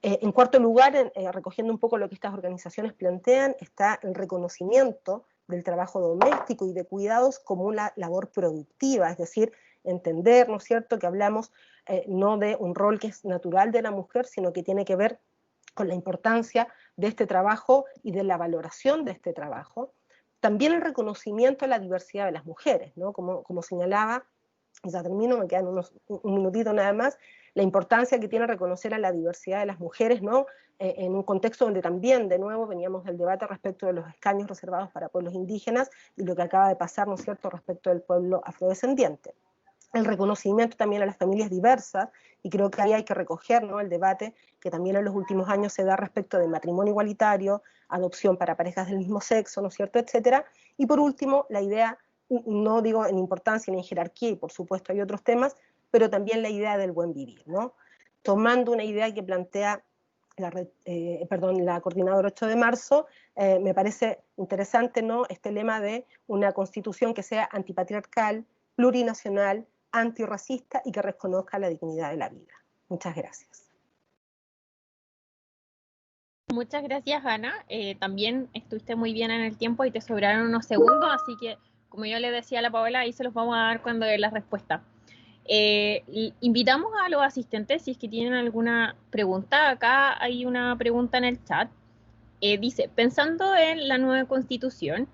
En cuarto lugar, recogiendo un poco lo que estas organizaciones plantean, está el reconocimiento del trabajo doméstico y de cuidados como una labor productiva, es decir, entender, ¿no es cierto?, que hablamos no de un rol que es natural de la mujer, sino que tiene que ver con la importancia de este trabajo y de la valoración de este trabajo. También el reconocimiento a la diversidad de las mujeres, ¿no? Como señalaba, y ya termino, me quedan un minutito nada más, la importancia que tiene reconocer a la diversidad de las mujeres, ¿no? En un contexto donde también, de nuevo, veníamos del debate respecto de los escaños reservados para pueblos indígenas y lo que acaba de pasar, ¿no es cierto?, respecto del pueblo afrodescendiente. El reconocimiento también a las familias diversas, y creo que ahí hay que recoger, ¿no?, el debate que también en los últimos años se da respecto del matrimonio igualitario, adopción para parejas del mismo sexo, ¿no es cierto?, etcétera. Y por último, la idea, no digo en importancia ni en jerarquía, y por supuesto hay otros temas, pero también la idea del buen vivir, ¿no? Tomando una idea que plantea la Coordinadora 8 de marzo, me parece interesante, ¿no?, este lema de una constitución que sea antipatriarcal, plurinacional, antirracista y que reconozca la dignidad de la vida. Muchas gracias. Muchas gracias, Ana. También estuviste muy bien en el tiempo y te sobraron unos segundos, así que, como yo le decía a la Paola, ahí se los vamos a dar cuando dé la respuesta. Invitamos a los asistentes si es que tienen alguna pregunta. Acá hay una pregunta en el chat. Dice, pensando en la nueva constitución,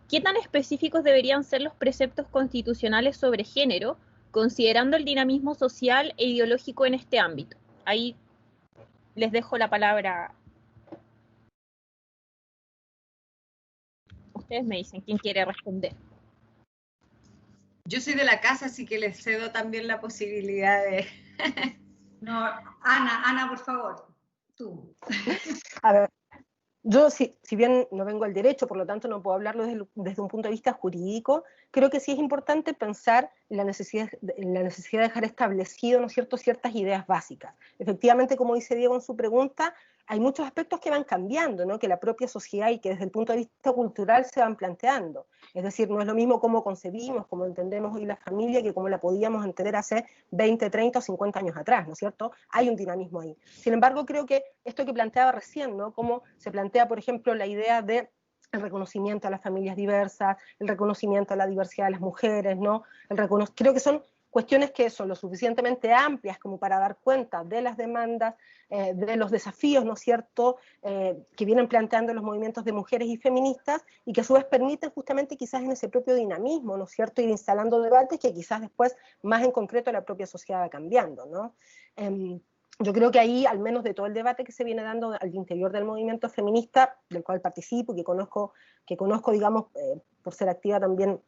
¿qué tan específicos deberían ser los preceptos constitucionales sobre género, considerando el dinamismo social e ideológico en este ámbito? Ahí les dejo la palabra. Ustedes me dicen quién quiere responder. Yo soy de la casa, así que les cedo también la posibilidad de... No, Ana, por favor, tú. A ver, yo, si bien no vengo al derecho, por lo tanto no puedo hablarlo desde un punto de vista jurídico, creo que sí es importante pensar en la necesidad de dejar establecido, ¿no es cierto?, ciertas ideas básicas. Efectivamente, como dice Diego en su pregunta, hay muchos aspectos que van cambiando, ¿no?, que la propia sociedad y que desde el punto de vista cultural se van planteando. Es decir, no es lo mismo cómo concebimos, cómo entendemos hoy la familia, que cómo la podíamos entender hace 20, 30 o 50 años atrás, ¿no es cierto? Hay un dinamismo ahí. Sin embargo, creo que esto que planteaba recién, ¿no?, cómo se plantea, por ejemplo, la idea de el reconocimiento a las familias diversas, el reconocimiento a la diversidad de las mujeres, ¿no? Creo que son cuestiones que son lo suficientemente amplias como para dar cuenta de las demandas, de los desafíos, ¿no es cierto?, que vienen planteando los movimientos de mujeres y feministas, y que a su vez permiten justamente quizás en ese propio dinamismo, ¿no es cierto?, ir instalando debates que quizás después, más en concreto, la propia sociedad va cambiando, ¿no? Yo creo que ahí, al menos de todo el debate que se viene dando al interior del movimiento feminista, del cual participo, que conozco digamos, por ser activa también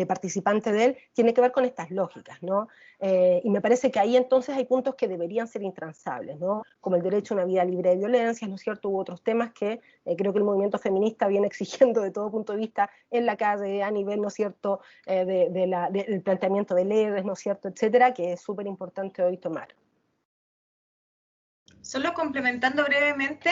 participante de él, tiene que ver con estas lógicas, ¿no? Y me parece que ahí entonces hay puntos que deberían ser intransables, ¿no? Como el derecho a una vida libre de violencia, ¿no es cierto? U otros temas que creo que el movimiento feminista viene exigiendo de todo punto de vista en la calle, a nivel, ¿no es cierto?, del planteamiento de leyes, ¿no es cierto?, etcétera, que es súper importante hoy tomar. Solo complementando brevemente,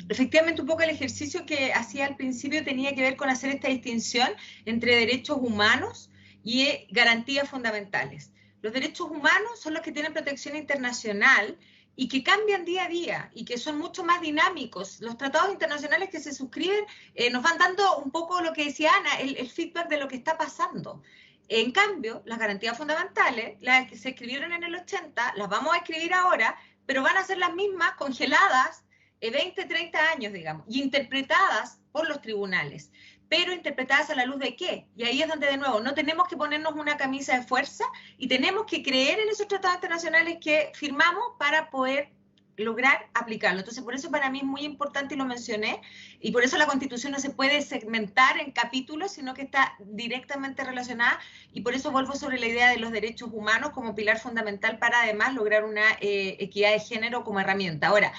efectivamente un poco el ejercicio que hacía al principio tenía que ver con hacer esta distinción entre derechos humanos y garantías fundamentales. Los derechos humanos son los que tienen protección internacional y que cambian día a día y que son mucho más dinámicos. Los tratados internacionales que se suscriben nos van dando un poco lo que decía Ana, el feedback de lo que está pasando. En cambio, las garantías fundamentales, las que se escribieron en el 80, las vamos a escribir ahora, pero van a ser las mismas congeladas 20, 30 años, digamos, y interpretadas por los tribunales. Pero interpretadas a la luz de qué? Y ahí es donde, de nuevo, no tenemos que ponernos una camisa de fuerza y tenemos que creer en esos tratados internacionales que firmamos para poder lograr aplicarlo. Entonces, por eso para mí es muy importante, y lo mencioné, y por eso la Constitución no se puede segmentar en capítulos, sino que está directamente relacionada, y por eso vuelvo sobre la idea de los derechos humanos como pilar fundamental para además lograr una equidad de género como herramienta. Ahora,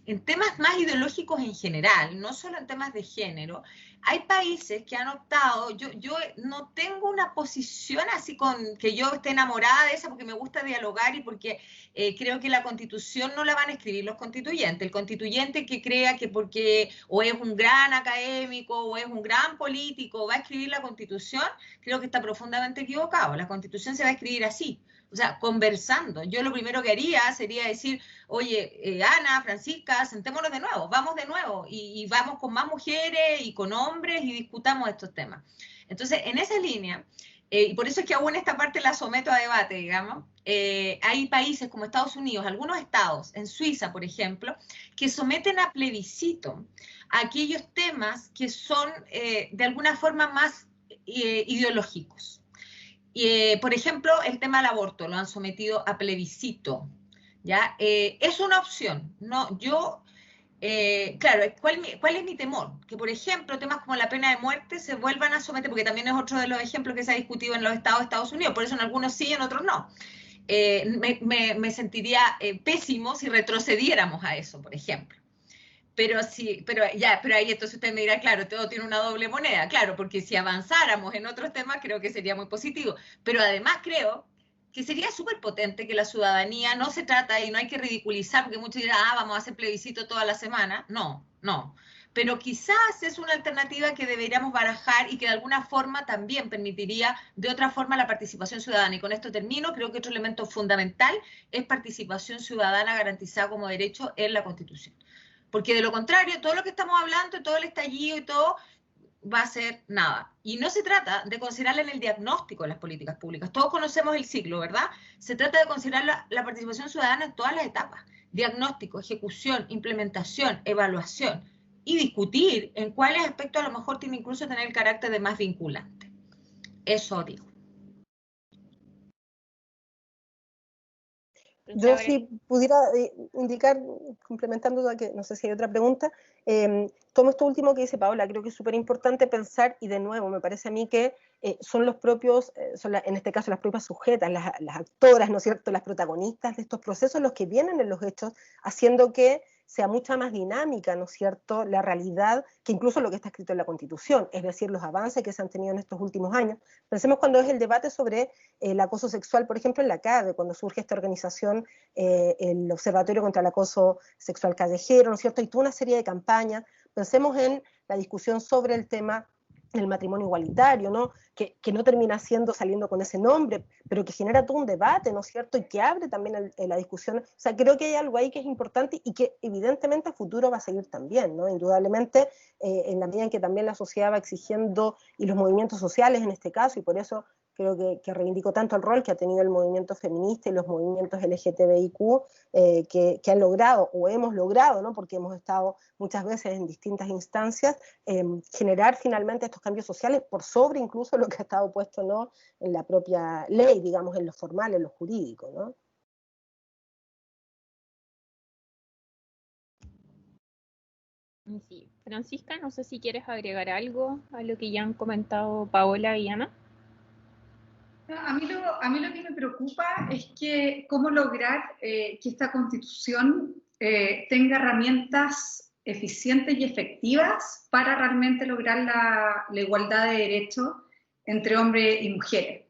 en temas más ideológicos en general, no solo en temas de género, hay países que han optado, yo no tengo una posición así con que yo esté enamorada de esa porque me gusta dialogar y porque creo que la Constitución no la van a escribir los constituyentes. El constituyente que crea que porque o es un gran académico o es un gran político va a escribir la Constitución, creo que está profundamente equivocado. La Constitución se va a escribir así. O sea, conversando. Yo lo primero que haría sería decir, oye, Ana, Francisca, sentémonos de nuevo, vamos de nuevo, y vamos con más mujeres y con hombres y discutamos estos temas. Entonces, en esa línea, y por eso es que aún esta parte la someto a debate, digamos, hay países como Estados Unidos, algunos estados, en Suiza, por ejemplo, que someten a plebiscito aquellos temas que son de alguna forma más ideológicos. Por ejemplo, el tema del aborto lo han sometido a plebiscito, ¿ya? Es una opción, ¿no? Yo, claro, ¿cuál es mi temor? Que, por ejemplo, temas como la pena de muerte se vuelvan a someter, porque también es otro de los ejemplos que se ha discutido en los estados de Estados Unidos, por eso en algunos sí y en otros no. Me sentiría pésimo si retrocediéramos a eso, por ejemplo. Pero sí, pero ahí entonces usted me dirá, claro, todo tiene una doble moneda, claro, porque si avanzáramos en otros temas creo que sería muy positivo, pero además creo que sería súper potente que la ciudadanía no se trata, y no hay que ridiculizar, porque muchos dirán, vamos a hacer plebiscito toda la semana, no, pero quizás es una alternativa que deberíamos barajar y que de alguna forma también permitiría de otra forma la participación ciudadana. Y con esto termino, creo que otro elemento fundamental es participación ciudadana garantizada como derecho en la Constitución. Porque de lo contrario, todo lo que estamos hablando, todo el estallido y todo, va a ser nada. Y no se trata de considerarla en el diagnóstico de las políticas públicas. Todos conocemos el ciclo, ¿verdad? Se trata de considerar la participación ciudadana en todas las etapas. Diagnóstico, ejecución, implementación, evaluación. Y discutir en cuáles aspectos a lo mejor tiene incluso tener el carácter de más vinculante. Eso digo. Yo si pudiera indicar, complementando, que no sé si hay otra pregunta, tomo esto último que dice Paola, creo que es súper importante pensar, y de nuevo, me parece a mí que son los propios, en este caso las propias sujetas, las actoras, ¿no es cierto?, las protagonistas de estos procesos, los que vienen en los hechos, haciendo que sea mucha más dinámica, ¿no es cierto?, la realidad, que incluso lo que está escrito en la Constitución, es decir, los avances que se han tenido en estos últimos años. Pensemos cuando es el debate sobre el acoso sexual, por ejemplo, en la CADE, cuando surge esta organización, el Observatorio contra el Acoso Sexual Callejero, ¿no es cierto?, y toda una serie de campañas. Pensemos en la discusión sobre el tema del matrimonio igualitario, ¿no? Que no termina saliendo con ese nombre, pero que genera todo un debate, ¿no es cierto?, y que abre también la discusión. O sea, creo que hay algo ahí que es importante y que evidentemente a futuro va a seguir también, ¿no? Indudablemente, en la medida en que también la sociedad va exigiendo, y los movimientos sociales en este caso, y por eso creo que reivindico tanto el rol que ha tenido el movimiento feminista y los movimientos LGTBIQ, que han logrado, o hemos logrado, ¿no?, porque hemos estado muchas veces en distintas instancias, generar finalmente estos cambios sociales por sobre incluso lo que ha estado puesto, ¿no?, en la propia ley, digamos, en lo formal, en lo jurídico, ¿no? Sí. Francisca, no sé si quieres agregar algo a lo que ya han comentado Paola y Ana. A mí lo que me preocupa es que cómo lograr que esta Constitución tenga herramientas eficientes y efectivas para realmente lograr la igualdad de derechos entre hombres y mujeres.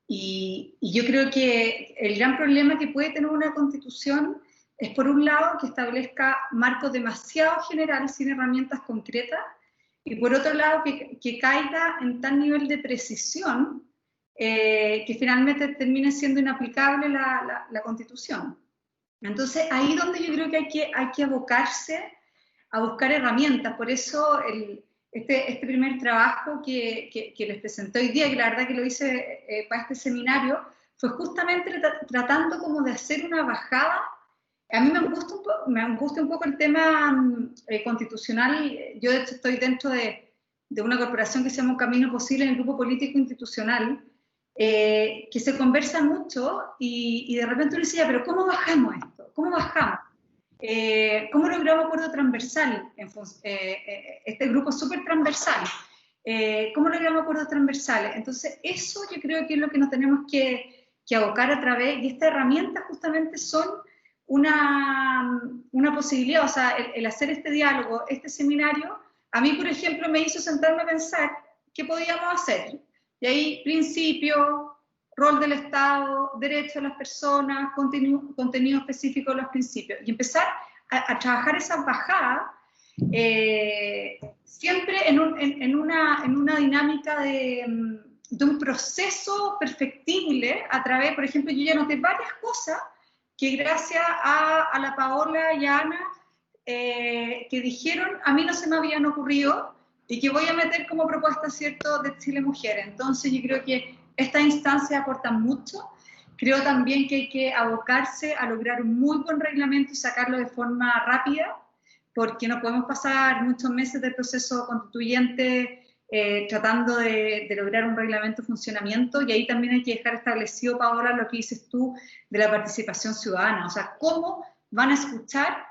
Y yo creo que el gran problema que puede tener una Constitución es, por un lado, que establezca marcos demasiado generales sin herramientas concretas, y por otro lado que caiga en tal nivel de precisión que finalmente termine siendo inaplicable la Constitución. Entonces ahí es donde yo creo que hay que abocarse a buscar herramientas. Por eso este primer trabajo que les presenté hoy día, que la verdad que lo hice para este seminario, fue justamente tratando como de hacer una bajada. A mí me angustia un poco el tema constitucional. Yo de hecho estoy dentro de una corporación que se llama Un Camino Posible en el grupo político institucional, que se conversa mucho y de repente uno dice, pero ¿cómo bajamos esto? ¿Cómo bajamos? ¿Cómo logramos acuerdo transversal? Este grupo es súper transversal. ¿Cómo logramos acuerdos transversales? Entonces eso yo creo que es lo que nos tenemos que abocar a través, y estas herramientas justamente son una posibilidad. O sea, el hacer este diálogo, este seminario, a mí, por ejemplo, me hizo sentarme a pensar qué podíamos hacer. Y ahí, principio, rol del Estado, derecho de las personas, contenido específico de los principios. Y empezar a trabajar esas bajadas, siempre en una dinámica de un proceso perfectible a través, por ejemplo, yo ya noté varias cosas que gracias a la Paola y a Ana, que dijeron, a mí no se me habían ocurrido, y que voy a meter como propuesta, ¿cierto?, de Chile Mujeres. Entonces yo creo que estas instancias aportan mucho. Creo también que hay que abocarse a lograr un muy buen reglamento y sacarlo de forma rápida, porque no podemos pasar muchos meses del proceso constituyente tratando de lograr un reglamento de funcionamiento, y ahí también hay que dejar establecido, Paola, lo que dices tú de la participación ciudadana. O sea, ¿cómo van a escuchar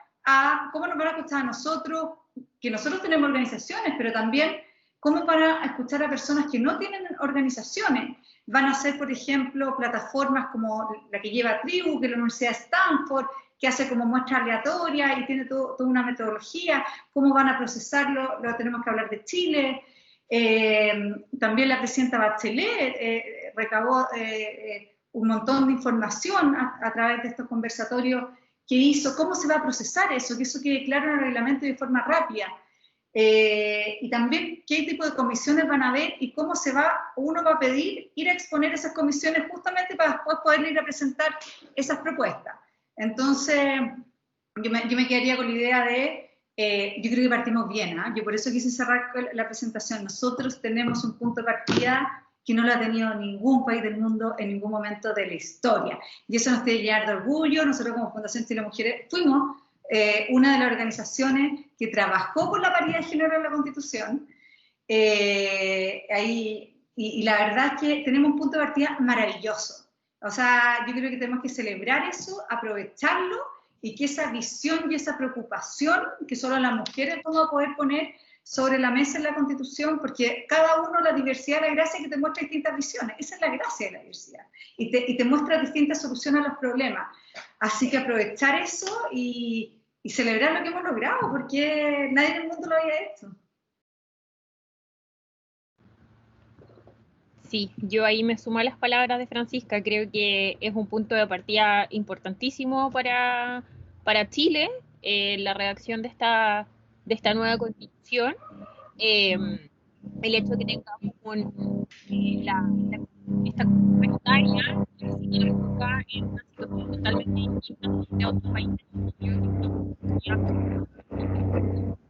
cómo nos van a escuchar a nosotros, que nosotros tenemos organizaciones, pero también cómo van a escuchar a personas que no tienen organizaciones? Van a ser, por ejemplo, plataformas como la que lleva Tribu, que es la Universidad de Stanford, que hace como muestra aleatoria y tiene toda una metodología. ¿Cómo van a procesarlo? Lo tenemos que hablar de Chile. También la presidenta Bachelet recabó un montón de información a través de estos conversatorios que hizo. ¿Cómo se va a procesar eso? Que eso quede claro en el reglamento de forma rápida. Y también qué tipo de comisiones van a haber y cómo uno va a pedir ir a exponer esas comisiones justamente para después poder ir a presentar esas propuestas. Entonces, yo me quedaría con la idea de Yo creo que partimos bien, ¿eh? Yo por eso quise cerrar la presentación. Nosotros tenemos un punto de partida que no lo ha tenido ningún país del mundo en ningún momento de la historia. Y eso nos tiene que llenar de orgullo. Nosotros como Fundación Chile Mujeres fuimos una de las organizaciones que trabajó por la paridad de género en la Constitución. Y la verdad es que tenemos un punto de partida maravilloso. O sea, yo creo que tenemos que celebrar eso, aprovecharlo, y que esa visión y esa preocupación que solo las mujeres vamos a poder poner sobre la mesa en la Constitución, porque cada uno, la diversidad, la gracia es que te muestra distintas visiones. Esa es la gracia de la diversidad. Y te muestra distintas soluciones a los problemas. Así que aprovechar eso y celebrar lo que hemos logrado, porque nadie en el mundo lo había hecho. Sí, yo ahí me sumo a las palabras de Francisca. Creo que es un punto de partida importantísimo para Chile, la redacción de esta nueva constitución. El hecho de que tengamos esta paritaria que nos coloca en una situación totalmente distinta de otros países.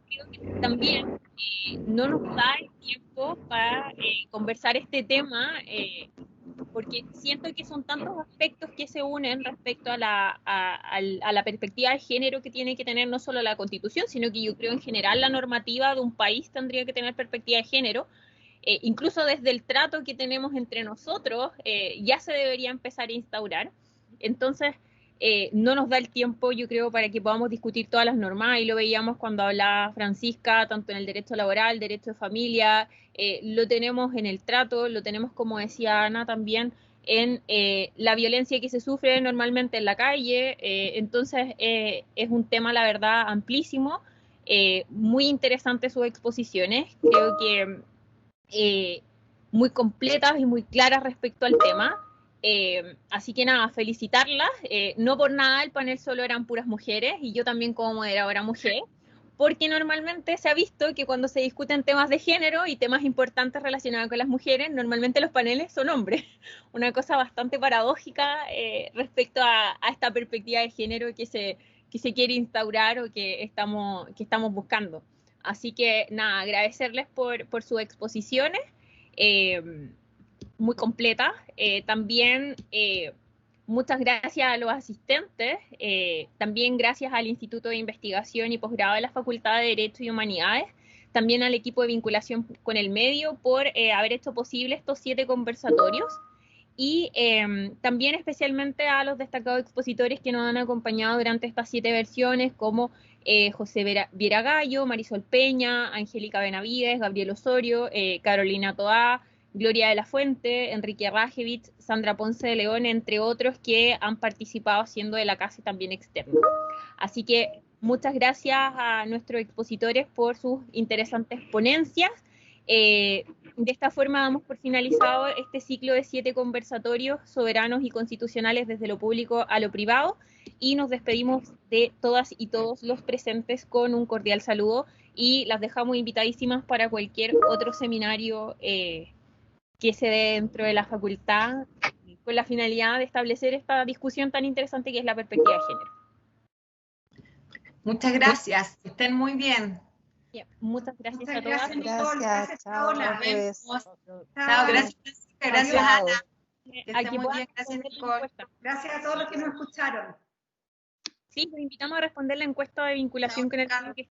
Creo que también no nos da el tiempo para conversar este tema, porque siento que son tantos aspectos que se unen respecto a la perspectiva de género que tiene que tener no solo la Constitución, sino que yo creo en general la normativa de un país tendría que tener perspectiva de género. Incluso desde el trato que tenemos entre nosotros, ya se debería empezar a instaurar. Entonces, no nos da el tiempo, yo creo, para que podamos discutir todas las normas, y lo veíamos cuando hablaba Francisca, tanto en el derecho laboral, derecho de familia, lo tenemos en el trato, lo tenemos, como decía Ana, también en la violencia que se sufre normalmente en la calle. Entonces, es un tema, la verdad, amplísimo, muy interesante sus exposiciones, creo que muy completas y muy claras respecto al tema. Así que nada, felicitarlas. No por nada el panel solo eran puras mujeres, y yo también como moderadora mujer, porque normalmente se ha visto que cuando se discuten temas de género y temas importantes relacionados con las mujeres, normalmente los paneles son hombres. Una cosa bastante paradójica respecto a esta perspectiva de género que se quiere instaurar o que estamos buscando. Así que nada, agradecerles por sus exposiciones. Muy completa. También muchas gracias a los asistentes, también gracias al Instituto de Investigación y Posgrado de la Facultad de Derecho y Humanidades, también al equipo de vinculación con el medio por haber hecho posible estos 7 conversatorios, y también especialmente a los destacados expositores que nos han acompañado durante estas 7 versiones, como José Viera Gallo, Marisol Peña, Angélica Benavides, Gabriel Osorio, Carolina Toá, Gloria de la Fuente, Enrique Rajevich, Sandra Ponce de León, entre otros que han participado siendo de la casa y también externos. Así que muchas gracias a nuestros expositores por sus interesantes ponencias. De esta forma damos por finalizado este ciclo de 7 conversatorios soberanos y constitucionales desde lo público a lo privado, y nos despedimos de todas y todos los presentes con un cordial saludo, y las dejamos invitadísimas para cualquier otro seminario que se dé dentro de la facultad, con la finalidad de establecer esta discusión tan interesante que es la perspectiva de género. Muchas gracias, que estén muy bien. Bien, muchas gracias a todas. Gracias, Nicole. Gracias, Paola. Chao, gracias, Ana. Que estén Aquí muy puedan bien, gracias, responder la Nicole. encuesta. Gracias a todos los que nos escucharon. Sí, los invitamos a responder la encuesta de vinculación con el medio que